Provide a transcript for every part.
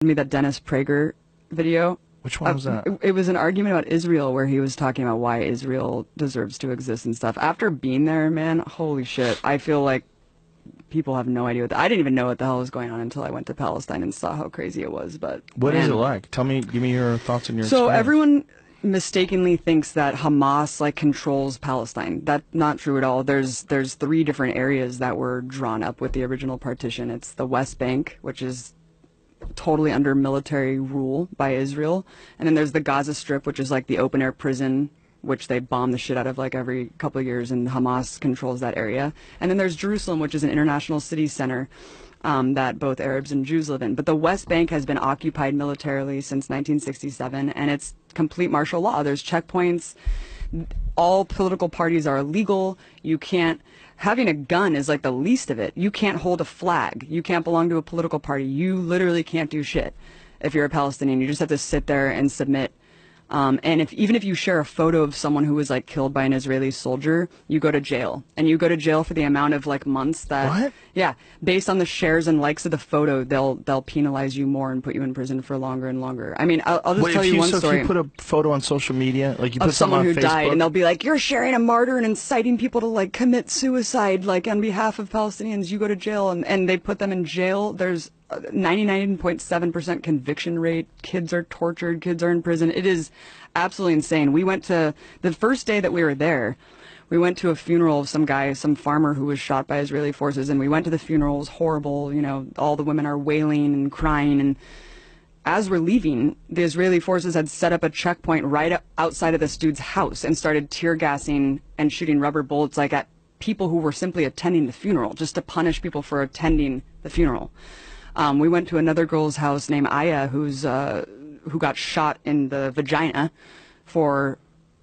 me that Dennis Prager video. Which one was that? It was an argument about Israel where he was talking about why Israel deserves to exist and stuff. After being there, man, holy shit, I feel like people have no idea I didn't even know what the hell was going on until I went to Palestine and saw how crazy it was. But what is it like? Tell me, give me your thoughts and your So experience. Everyone mistakenly thinks that Hamas like controls Palestine. That's not true at all. There's 3 different areas that were drawn up with the original partition. It's the West Bank, which is totally under military rule by Israel, and then there's the Gaza Strip, which is like the open air prison, which they bomb the shit out of like every couple of years, and Hamas controls that area. And then there's Jerusalem, which is an international city center that both Arabs and Jews live in. But the West Bank has been occupied militarily since 1967, and it's complete martial law. There's checkpoints. All political parties are illegal. You can't. Having a gun is like the least of it. You can't hold a flag. You can't belong to a political party. You literally can't do shit if you're a Palestinian. You just have to sit there and submit. And even if you share a photo of someone who was like killed by an Israeli soldier, you go to jail. And you go to jail for the amount of like months that. What? Yeah, based on the shares and likes of the photo, they'll penalize you more and put you in prison for longer and longer. I mean, I'll just tell you one story. If you put a photo on social media, like you put of someone who on Facebook, died, and they'll be like, "You're sharing a martyr and inciting people to like commit suicide, like on behalf of Palestinians. You go to jail," and they put them in jail. There's 99.7% conviction rate. Kids are tortured. Kids are in prison. It is absolutely insane. We went to the first day that we were there. We went to a funeral of some guy, some farmer who was shot by Israeli forces, and we went to the funeral. It was horrible. You know, all the women are wailing and crying. And as we're leaving, the Israeli forces had set up a checkpoint right outside of this dude's house and started tear gassing and shooting rubber bullets like at people who were simply attending the funeral, just to punish people for attending the funeral. We went to another girl's house named Aya, who got shot in the vagina for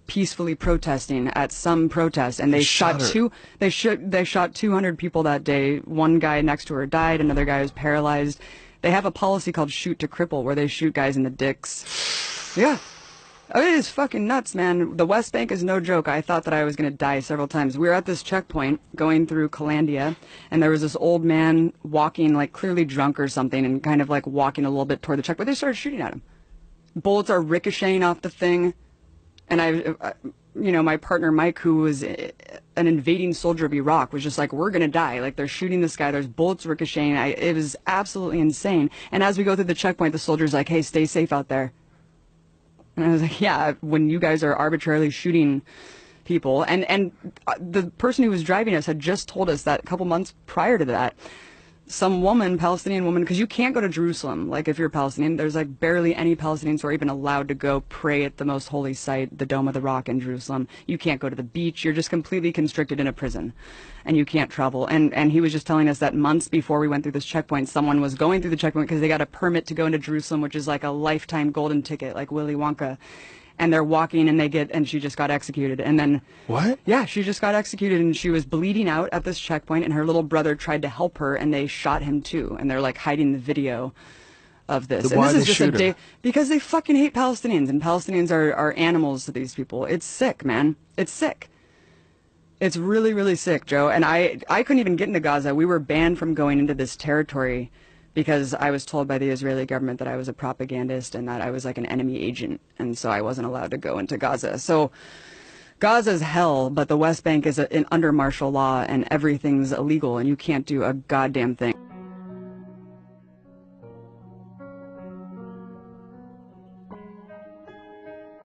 peacefully protesting at some protest, and they shot 200 people that day. One guy next to her died, another guy was paralyzed. They have a policy called shoot to cripple, where they shoot guys in the dicks. Yeah. Oh, it is fucking nuts, man. The West Bank is no joke. I thought that I was going to die several times. We were at this checkpoint going through Calandia, and there was this old man walking, like clearly drunk or something, and kind of like walking a little bit toward the checkpoint. They started shooting at him. Bullets are ricocheting off the thing. And you know, my partner Mike, who was an invading soldier of Iraq, was just like, "We're gonna die. Like, they're shooting this guy. There's bullets ricocheting." It was absolutely insane. And as we go through the checkpoint, the soldier's like, "Hey, stay safe out there." And I was like, "Yeah, when you guys are arbitrarily shooting people," and the person who was driving us had just told us that a couple months prior to that, some woman, Palestinian woman, because you can't go to Jerusalem. Like, if you're Palestinian, there's like barely any Palestinians who are even allowed to go pray at the most holy site, the Dome of the Rock in Jerusalem. You can't go to the beach. You're just completely constricted in a prison, and you can't travel. And he was just telling us that months before we went through this checkpoint, someone was going through the checkpoint because they got a permit to go into Jerusalem, which is like a lifetime golden ticket, like Willy Wonka. And they're walking, and she just got executed. And then what? Yeah, she just got executed, and she was bleeding out at this checkpoint, and her little brother tried to help her, and they shot him too. And they're like hiding the video of this. Why and this is they just a shoot day her? because they fucking hate Palestinians, and Palestinians are animals to these people. It's sick, man. It's sick. It's really, really sick, Joe. And I couldn't even get into Gaza. We were banned from going into this territory because I was told by the Israeli government that I was a propagandist and that I was like an enemy agent, and so I wasn't allowed to go into Gaza. So Gaza's hell, but the West Bank is under martial law, and everything's illegal, and you can't do a goddamn thing.